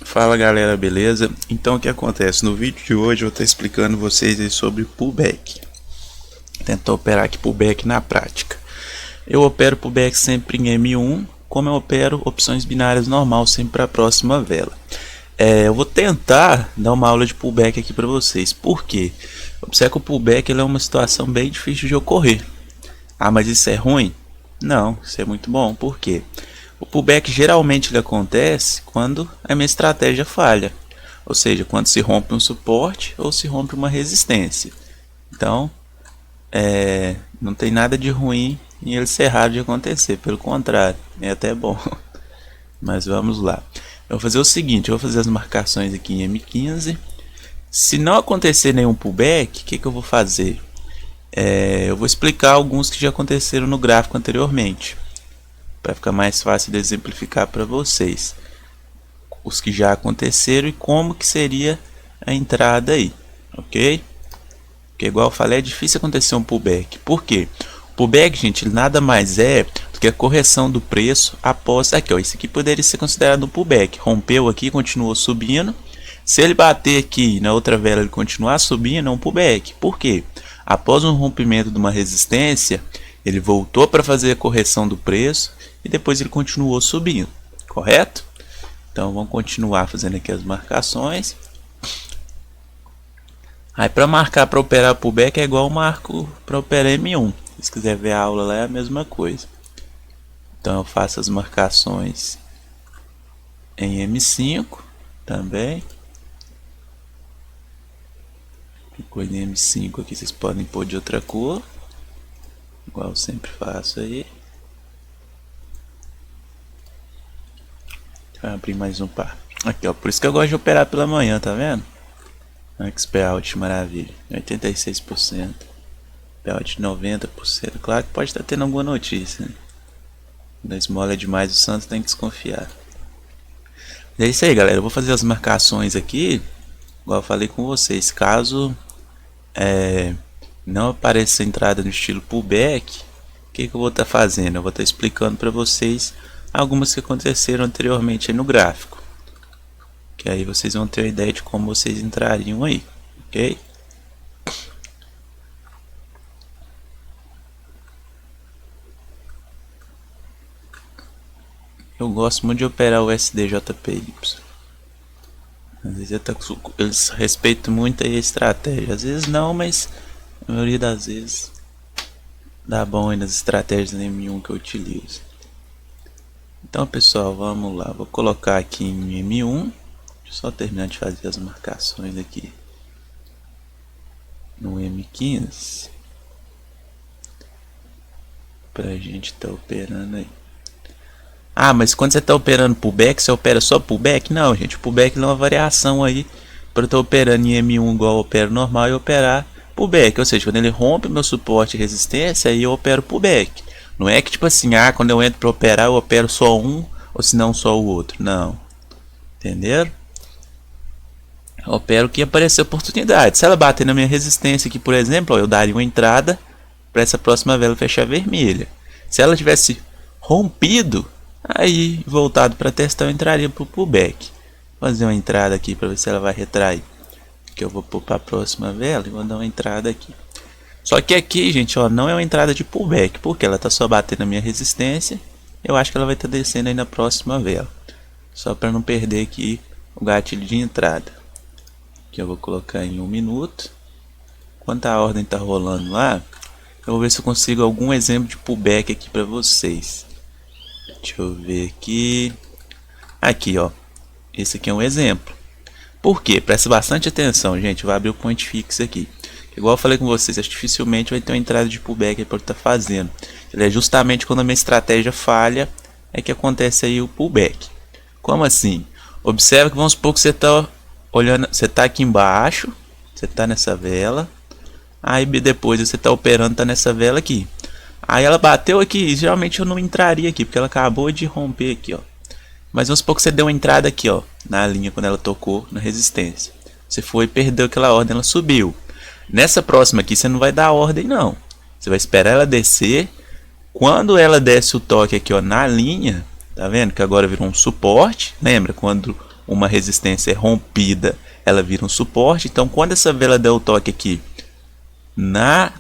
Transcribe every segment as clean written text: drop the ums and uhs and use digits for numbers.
Fala galera, beleza? Então o que acontece? No vídeo de hoje eu vou estar explicando vocês aí sobre pullback. Tentar operar aqui pullback na prática. Eu opero pullback sempre em M1, como eu opero opções binárias normal sempre para a próxima vela. Eu vou tentar dar uma aula de pullback aqui para vocês. Por quê? Observe que o pullback ele é uma situação bem difícil de ocorrer. Ah, mas isso é ruim? Não, isso é muito bom. Por quê? O pullback geralmente ele acontece quando a minha estratégia falha, ou seja, quando se rompe um suporte ou se rompe uma resistência. Então, não tem nada de ruim em ele ser raro de acontecer, pelo contrário, é até bom. Mas vamos lá. Eu vou fazer o seguinte, eu vou fazer as marcações aqui em M15. Se não acontecer nenhum pullback, o que eu vou fazer? Eu vou explicar alguns que já aconteceram no gráfico anteriormente, para ficar mais fácil de exemplificar para vocês os que já aconteceram e como que seria a entrada aí, ok? Porque igual eu falei, é difícil acontecer um pullback. Por quê? O pullback, gente, ele nada mais é do que a correção do preço após aqui, ó, isso aqui poderia ser considerado um pullback. Rompeu aqui, continuou subindo. Se ele bater aqui na outra vela ele continuar subindo, é um pullback. Por quê? Após um rompimento de uma resistência, ele voltou para fazer a correção do preço e depois ele continuou subindo, correto? Então vamos continuar fazendo aqui as marcações. Aí para marcar para operar pullback é igual eu marco para operar M1. Se quiser ver a aula lá é a mesma coisa. Então eu faço as marcações em M5 também. Depois em M5 aqui vocês podem pôr de outra cor, igual eu sempre faço aí. Deixa eu abrir mais um par. Aqui, ó, por isso que eu gosto de operar pela manhã, tá vendo? XP-out, maravilha, 86%, POut 90%. Claro que pode estar tendo alguma notícia, né? Da esmola é demais, o Santos tem que desconfiar. É isso aí, galera. Eu vou fazer as marcações aqui, igual eu falei com vocês. Caso não apareça entrada no estilo pullback, o que eu vou estar fazendo? Eu vou estar explicando para vocês algumas que aconteceram anteriormente aí no gráfico, que aí vocês vão ter uma ideia de como vocês entrariam aí, ok? Eu gosto muito de operar o SDJPY. Às vezes eles respeitam muito a estratégia, às vezes não, mas a maioria das vezes dá bom aí nas estratégias M1 que eu utilizo. Então pessoal, vamos lá, vou colocar aqui em M1, deixa eu só terminar de fazer as marcações aqui no M15 pra gente estar operando aí. Ah, mas quando você está operando pullback, você opera só pullback? Não, gente, o pullback não é uma variação aí para eu estar operando em M1 igual eu opero normal e operar pullback. Ou seja, quando ele rompe meu suporte e resistência, aí eu opero pullback. Não é que tipo assim, quando eu entro para operar, eu opero só um ou se não só o outro. Não. Entenderam? Eu opero que aparecer oportunidade. Se ela bater na minha resistência aqui, por exemplo, ó, eu daria uma entrada para essa próxima vela fechar vermelha. Se ela tivesse rompido, aí voltado para testar, eu entraria para o pullback. Vou fazer uma entrada aqui para ver se ela vai retrair. Que eu vou pôr para a próxima vela e vou dar uma entrada aqui. Só que aqui, gente, ó, não é uma entrada de pullback, porque ela está só batendo na minha resistência. Eu acho que ela vai estar descendo aí na próxima vela. Só para não perder aqui o gatilho de entrada. Que eu vou colocar em 1 minuto. Enquanto a ordem está rolando lá, eu vou ver se eu consigo algum exemplo de pullback aqui para vocês. Deixa eu ver aqui. Aqui, ó. Esse aqui é um exemplo. Por quê? Preste bastante atenção, gente. Vou abrir o point fix aqui. Igual eu falei com vocês, acho que dificilmente vai ter uma entrada de pullback para estar fazendo. Ele é justamente quando a minha estratégia falha é que acontece aí o pullback. Como assim? Observe que vamos supor que você está olhando, você está aqui embaixo, você está nessa vela, aí depois você está operando, está nessa vela aqui. Aí ela bateu aqui, geralmente eu não entraria aqui, porque ela acabou de romper aqui, ó. Mas vamos supor que você deu uma entrada aqui, ó, na linha quando ela tocou na resistência. Você foi e perdeu aquela ordem, ela subiu. Nessa próxima aqui você não vai dar ordem não. Você vai esperar ela descer. Quando ela desce o toque aqui, ó, na linha, tá vendo que agora virou um suporte? Lembra quando uma resistência rompida, ela vira um suporte. Então, quando essa vela der o toque aqui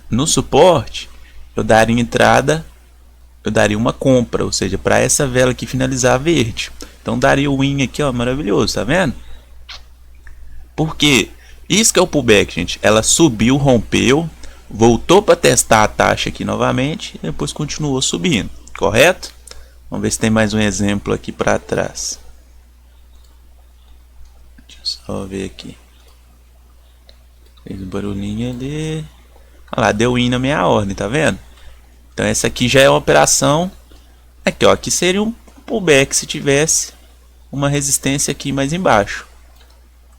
no suporte, eu daria entrada, eu daria uma compra, ou seja, para essa vela aqui finalizar verde. Então, daria o win aqui, ó, maravilhoso, tá vendo? Por quê? Isso que é o pullback, gente. Ela subiu, rompeu, voltou para testar a taxa aqui novamente e depois continuou subindo, correto? Vamos ver se tem mais um exemplo aqui para trás. Deixa eu só ver aqui. Fez um barulhinho ali. Olha lá, deu win na minha ordem, tá vendo? Então essa aqui já é uma operação. Aqui, ó, aqui seria um pullback se tivesse uma resistência aqui mais embaixo.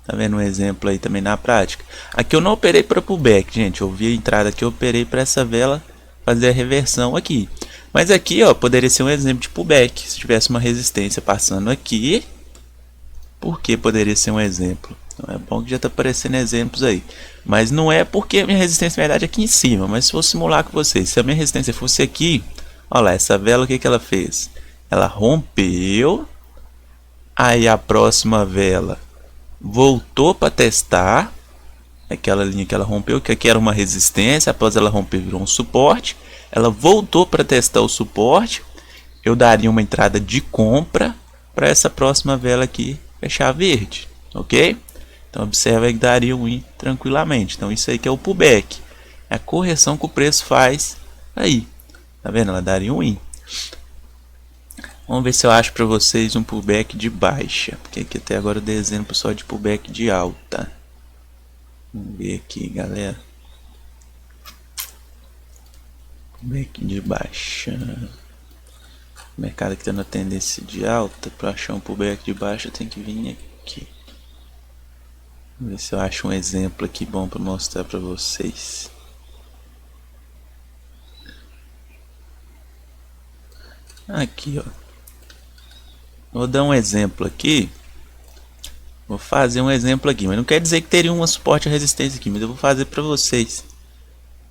Tá vendo um exemplo aí também na prática? Aqui eu não operei para pullback, gente. Eu vi a entrada aqui, eu operei para essa vela fazer a reversão aqui. Mas aqui, ó, poderia ser um exemplo de pullback. Se tivesse uma resistência passando aqui, por que poderia ser um exemplo? Então é bom que já está aparecendo exemplos aí. Mas não é porque a minha resistência, na verdade, é aqui em cima. Mas se eu simular com vocês, se a minha resistência fosse aqui, olha lá, essa vela, o que ela fez? Ela rompeu. Aí a próxima vela voltou para testar aquela linha que ela rompeu, que aqui era uma resistência. Após ela romper, virou um suporte. Ela voltou para testar o suporte. Eu daria uma entrada de compra para essa próxima vela aqui fechar verde, ok? Então observa que daria um win tranquilamente. Então isso aí que é o pullback, é a correção que o preço faz aí, tá vendo? Ela daria um win. Vamos ver se eu acho para vocês um pullback de baixa, porque aqui até agora eu dei exemplo só de pullback de alta. Vamos ver aqui, galera. Pullback de baixa. O mercado que está na tendência de alta, para achar um pullback de baixa tem que vir aqui. Vamos ver se eu acho um exemplo aqui bom para mostrar para vocês. Aqui, ó. Vou dar um exemplo aqui. Vou fazer um exemplo aqui, mas não quer dizer que teria um suporte e resistência aqui, mas eu vou fazer para vocês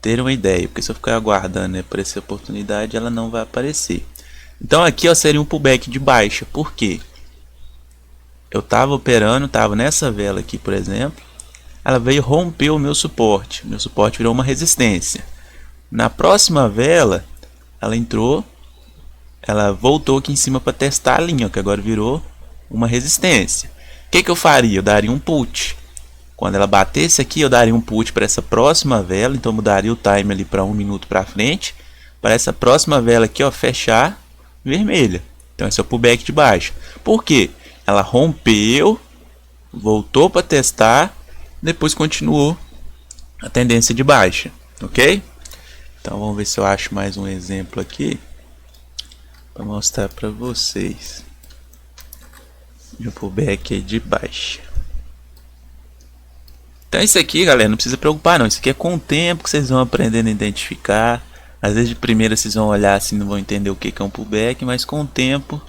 terem uma ideia, porque se eu ficar aguardando, né, por essa oportunidade, ela não vai aparecer. Então aqui, ó, seria um pullback de baixa. Por quê? Eu estava operando, estava nessa vela aqui, por exemplo. Ela veio romper o meu suporte. Meu suporte virou uma resistência. Na próxima vela, ela entrou, ela voltou aqui em cima para testar a linha, que agora virou uma resistência. O que eu faria? Eu daria um put. Quando ela batesse aqui, eu daria um put para essa próxima vela. Então eu mudaria o time ali para 1 minuto para frente, para essa próxima vela aqui, ó, fechar vermelha. Então esse é o pullback de baixa. Por quê? Ela rompeu, voltou para testar, depois continuou a tendência de baixa, ok? Então vamos ver se eu acho mais um exemplo aqui para mostrar para vocês de um pullback de baixa. Então isso aqui, galera, não precisa preocupar não. Isso aqui é com o tempo que vocês vão aprendendo a identificar. Às vezes de primeira vocês vão olhar assim, não vão entender o que é um pullback, mas com o tempo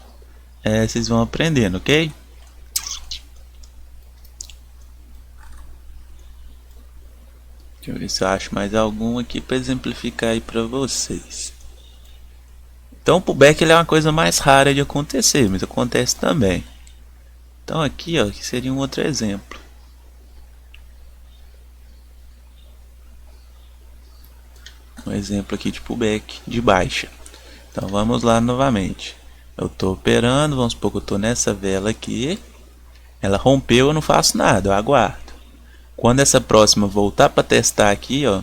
vocês vão aprendendo, ok? Deixa eu ver se eu acho mais algum aqui para exemplificar aí para vocês. Então o pullback ele é uma coisa mais rara de acontecer, mas acontece também. Então aqui, ó, aqui seria um outro exemplo. Um exemplo aqui de pullback de baixa. Então vamos lá novamente. Eu estou operando, vamos supor que eu estou nessa vela aqui. Ela rompeu, eu não faço nada, eu aguardo. Quando essa próxima voltar para testar aqui, ó,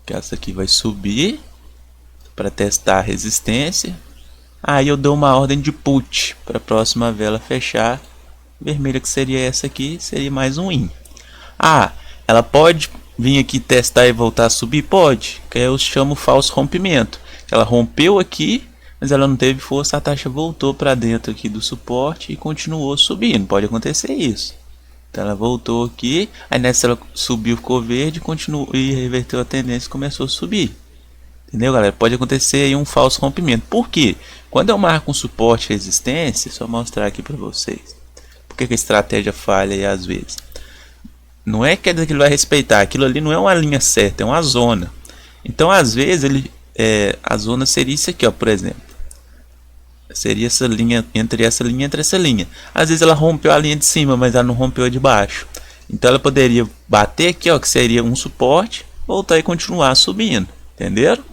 que essa aqui vai subir para testar a resistência. Aí eu dou uma ordem de put para a próxima vela fechar vermelha, que seria essa aqui, seria mais um win. Ah, ela pode vir aqui testar e voltar a subir? Pode, que eu chamo falso rompimento. Ela rompeu aqui, mas ela não teve força, a taxa voltou para dentro aqui do suporte e continuou subindo. Pode acontecer isso. Então ela voltou aqui, aí nessa ela subiu, ficou verde, continuou e reverteu a tendência e começou a subir. Entendeu, galera? Pode acontecer aí um falso rompimento. Por quê? Quando eu marco um suporte e resistência, só mostrar aqui para vocês. Por que a estratégia falha aí às vezes? Não é que ele vai respeitar, aquilo ali não é uma linha certa, é uma zona. Então às vezes a zona seria isso aqui, ó, por exemplo. seria essa linha, entre essa linha e entre essa linha. Às vezes ela rompeu a linha de cima, mas ela não rompeu a de baixo. Então ela poderia bater aqui, ó, que seria um suporte, voltar e continuar subindo, entenderam?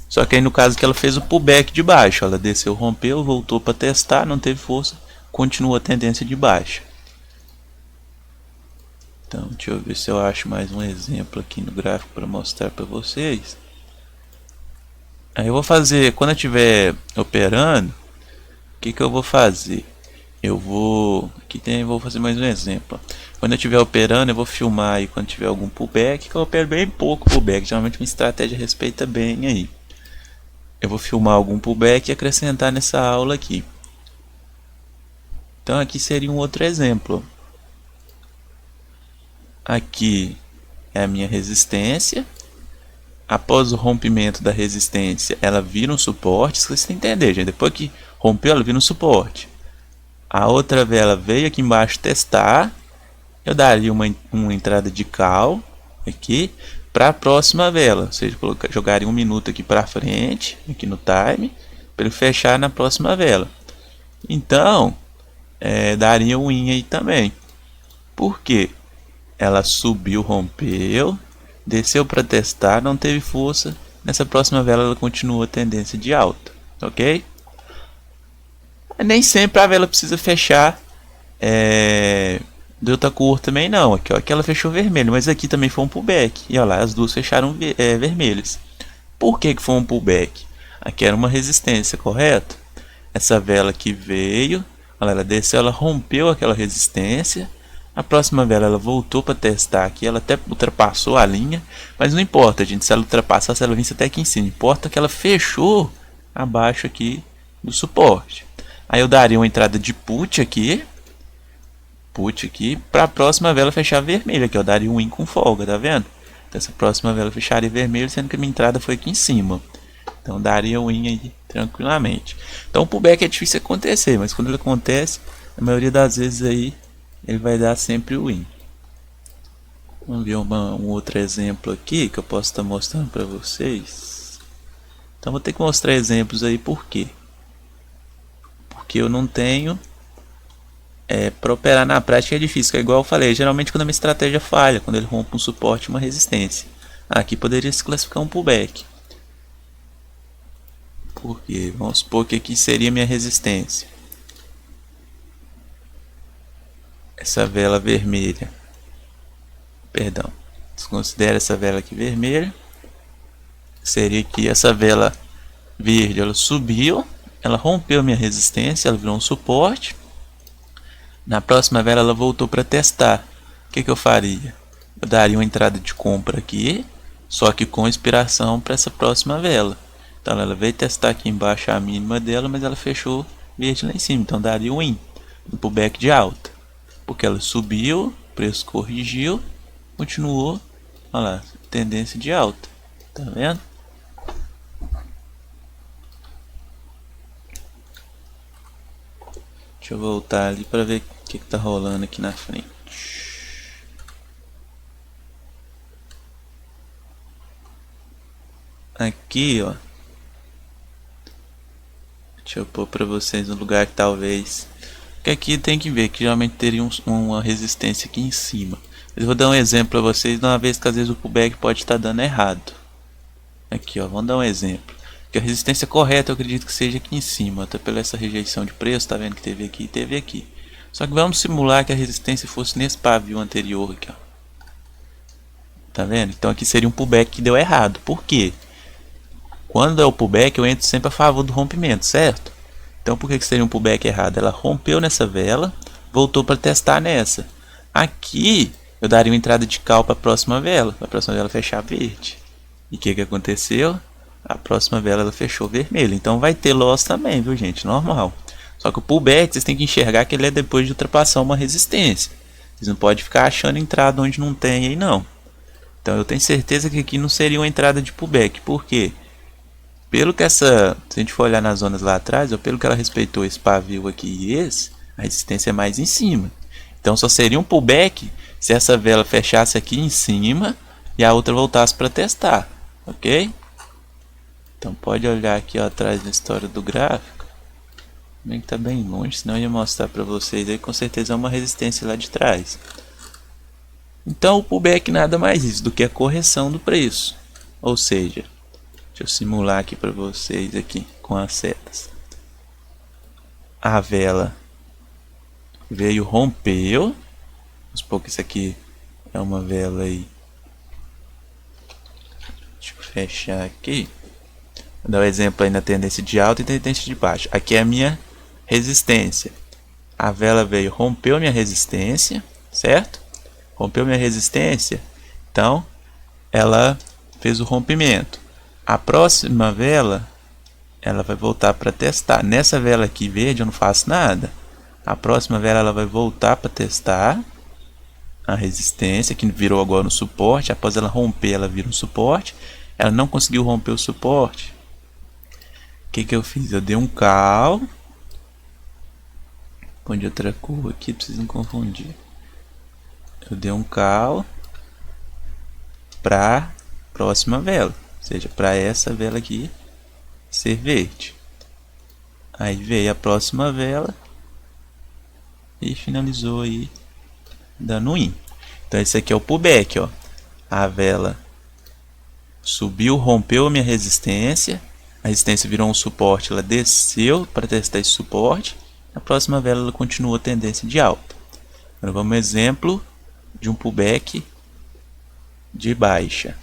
Só que aí no caso que ela fez o pullback de baixo, ela desceu, rompeu, voltou para testar, não teve força, continua a tendência de baixa. Então deixa eu ver se eu acho mais um exemplo aqui no gráfico para mostrar para vocês. Aí eu vou fazer, quando eu estiver operando, o que eu vou fazer? Eu vou, vou fazer mais um exemplo. Quando eu estiver operando, eu vou filmar aí quando tiver algum pullback, que eu opero bem pouco pullback, geralmente minha estratégia respeita bem aí. Eu vou filmar algum pullback e acrescentar nessa aula aqui. Então aqui seria um outro exemplo. Aqui é a minha resistência. Após o rompimento da resistência, ela vira um suporte. Isso vocês têm que entender, gente. Depois que rompeu, ela vira um suporte. A outra vela veio aqui embaixo testar. Eu daria uma entrada de call aqui para a próxima vela. Ou seja, jogaria 1 minuto aqui para frente, aqui no time, para ele fechar na próxima vela. Então, daria um win aí também. Por quê? Ela subiu, rompeu, desceu para testar, não teve força. Nessa próxima vela ela continua a tendência de alta, ok? Nem sempre a vela precisa fechar de outra cor também não. Aqui, ó, aqui ela fechou vermelho, mas aqui também foi um pullback. E olha lá, as duas fecharam vermelhas. Por que foi um pullback? Aqui era uma resistência, correto? Essa vela aqui veio, olha, ela desceu, ela rompeu aquela resistência. A próxima vela ela voltou para testar aqui, ela até ultrapassou a linha, mas não importa, gente, se ela ultrapassar, se ela vinha até aqui em cima, importa que ela fechou abaixo aqui do suporte. Aí eu daria uma entrada de put aqui para a próxima vela fechar vermelha, que eu daria um win com folga, tá vendo? Então essa próxima vela fecharia vermelho, sendo que a minha entrada foi aqui em cima. Então daria um win aí tranquilamente. Então o pullback é difícil acontecer, mas quando ele acontece, a maioria das vezes aí ele vai dar sempre o win. Vamos ver um outro exemplo aqui que eu posso estar mostrando para vocês. Então vou ter que mostrar exemplos aí, por quê? Porque eu não tenho para operar na prática é difícil, que é igual eu falei, geralmente quando a minha estratégia falha, quando ele rompe um suporte e uma resistência. Aqui poderia se classificar um pullback. Porque vamos supor que aqui seria minha resistência. Essa vela vermelha, perdão, desconsidera essa vela aqui vermelha, seria que essa vela verde, ela subiu, ela rompeu minha resistência, ela virou um suporte. Na próxima vela ela voltou para testar. O que eu faria? Eu daria uma entrada de compra aqui, só que com inspiração para essa próxima vela. Então ela veio testar aqui embaixo a mínima dela, mas ela fechou verde lá em cima, então daria um win, um pullback de alta. Porque ela subiu, o preço corrigiu, continuou, olha lá, tendência de alta, tá vendo? Deixa eu voltar ali para ver o que tá rolando aqui na frente. Aqui, ó, deixa eu pôr para vocês um lugar que talvez, que aqui tem que ver que geralmente teria uma resistência aqui em cima. Eu vou dar um exemplo para vocês, de uma vez que às vezes o pullback pode estar dando errado. Aqui, ó, vamos dar um exemplo. Que a resistência correta eu acredito que seja aqui em cima, até pela essa rejeição de preço, tá vendo que teve aqui e teve aqui. Só que vamos simular que a resistência fosse nesse pavio anterior aqui, ó. Tá vendo? Então aqui seria um pullback que deu errado. Por quê? Quando é o pullback eu entro sempre a favor do rompimento, certo? Então por que seria um pullback errado? Ela rompeu nessa vela, voltou para testar nessa. Aqui eu daria uma entrada de call para a próxima vela fechar verde. E o que aconteceu? A próxima vela ela fechou vermelho. Então vai ter loss também, viu, gente? Normal. Só que o pullback vocês têm que enxergar que ele é depois de ultrapassar uma resistência. Vocês não podem ficar achando entrada onde não tem aí não. Então eu tenho certeza que aqui não seria uma entrada de pullback. Por quê? Pelo que se a gente for olhar nas zonas lá atrás, ou pelo que ela respeitou esse pavio aqui e esse, a resistência é mais em cima. Então só seria um pullback se essa vela fechasse aqui em cima e a outra voltasse para testar, ok? Então pode olhar aqui ó, atrás na história do gráfico. Bem que tá bem longe, senão eu ia mostrar pra vocês aí, com certeza é uma resistência lá de trás. Então o pullback nada mais isso do que a correção do preço. Ou seja, deixa eu simular aqui para vocês aqui com as setas. A vela veio, rompeu. Vamos supor que isso aqui é uma vela aí. Deixa eu fechar aqui. Vou dar um exemplo aí na tendência de alta e tendência de baixa. Aqui é a minha resistência. A vela veio, rompeu minha resistência, certo? Rompeu minha resistência, então ela fez o rompimento. A próxima vela, ela vai voltar para testar. Nessa vela aqui verde eu não faço nada. A próxima vela ela vai voltar para testar a resistência, que virou agora um suporte. Após ela romper, ela vira um suporte. Ela não conseguiu romper o suporte. O que eu fiz? Eu dei um call. Põe de outra cor aqui, pra vocês não confundir. Eu dei um call para próxima vela, ou seja, para essa vela aqui ser verde. Aí veio a próxima vela e finalizou aí dando win. Então esse aqui é o pullback, ó. A vela subiu, rompeu a minha resistência, a resistência virou um suporte, ela desceu para testar esse suporte. Na próxima vela ela continua a tendência de alta. Agora vamos ao exemplo de um pullback de baixa.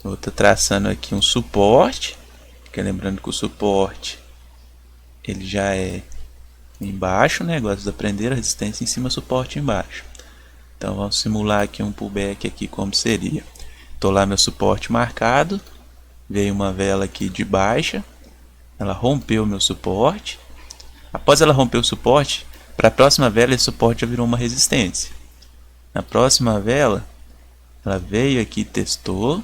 Eu estou traçando aqui um suporte, que lembrando que o suporte ele já é embaixo, né? Gosto de aprender a resistência em cima, suporte embaixo. Então vamos simular aqui um pullback aqui como seria. Estou lá meu suporte marcado, veio uma vela aqui de baixa, ela rompeu meu suporte. Após ela romper o suporte, para a próxima vela esse suporte já virou uma resistência. Na próxima vela, ela veio aqui e testou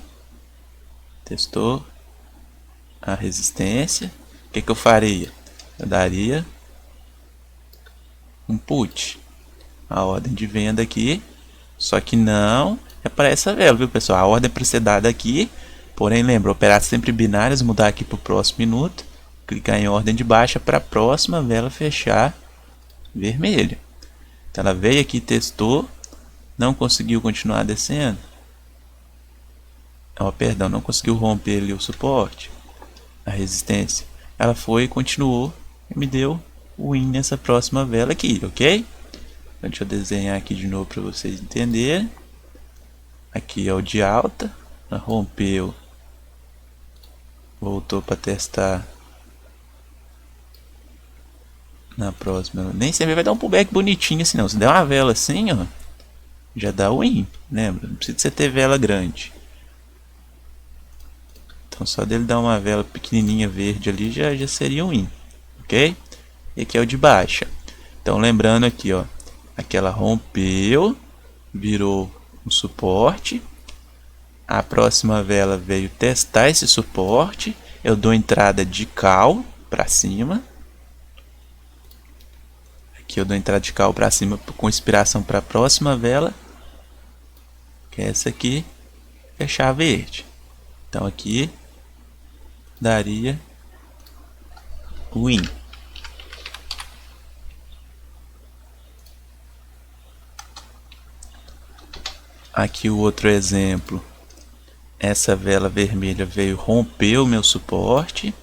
a resistência. O que eu faria? Eu daria um put, a ordem de venda aqui, só que não é para essa vela, viu pessoal? A ordem é para ser dada aqui, porém lembra, operar sempre binárias, mudar aqui para o próximo minuto, clicar em ordem de baixa para a próxima vela fechar vermelha. Então ela veio aqui, testou, não conseguiu continuar descendo. Perdão, não conseguiu romper ali o suporte, a resistência. Ela foi e continuou e me deu o win nessa próxima vela aqui, ok? Então, deixa eu desenhar aqui de novo para vocês entenderem. Aqui é o de alta, ela rompeu, voltou para testar. Na próxima, nem sempre vai dar um pullback bonitinho assim não. Se der uma vela assim, ó, já dá o win, lembra? Não precisa você ter vela grande. Então só dele dar uma vela pequenininha verde ali já seria um win, ok? E aqui é o de baixa. Então lembrando aqui, ó, aquela rompeu, virou um suporte. A próxima vela veio testar esse suporte. Eu dou entrada de call para cima. Aqui eu dou entrada de call para cima com inspiração para a próxima vela, que é essa aqui, fechar verde. Então aqui daria win. Aqui o outro exemplo, essa vela vermelha veio, rompeu o meu suporte,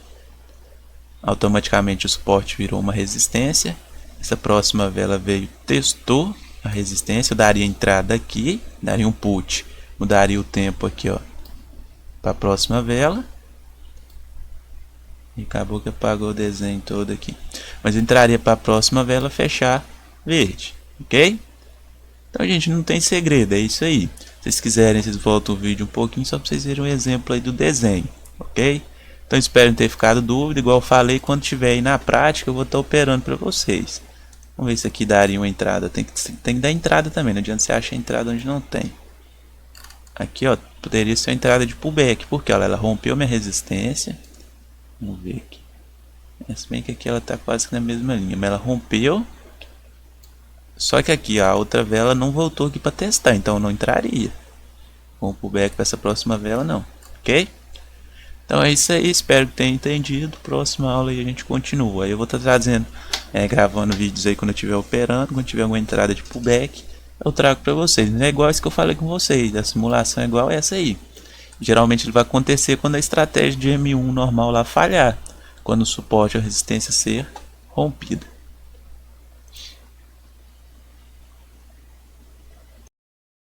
automaticamente o suporte virou uma resistência. Essa próxima vela veio, testou a resistência, eu daria entrada aqui, daria um put, mudaria o tempo aqui, ó, para a próxima vela. E acabou que apagou o desenho todo aqui. Mas eu entraria para a próxima vela fechar verde, ok? Então, gente, não tem segredo, é isso aí. Se vocês quiserem, vocês voltam o vídeo um pouquinho só para vocês verem um exemplo aí do desenho, ok? Então, espero não ter ficado dúvida. Igual eu falei, quando tiver aí na prática, eu vou estar operando para vocês. Vamos ver se aqui daria uma entrada. Tem que dar entrada também, não adianta você achar entrada onde não tem. Aqui, ó, poderia ser a entrada de pullback, porque ela rompeu minha resistência. Vamos ver aqui. Se bem que aqui ela está quase que na mesma linha, mas ela rompeu. Só que aqui a outra vela não voltou aqui para testar, então não entraria com o pullback para essa próxima vela não, ok? Então é isso aí, espero que tenha entendido. Próxima aula aí a gente continua. Aí eu vou estar trazendo, gravando vídeos aí quando eu estiver operando, quando tiver alguma entrada de pullback, eu trago para vocês. Não é igual isso que eu falei com vocês, a simulação é igual essa aí. Geralmente ele vai acontecer quando a estratégia de M1 normal lá falhar, quando o suporte ou a resistência ser rompida.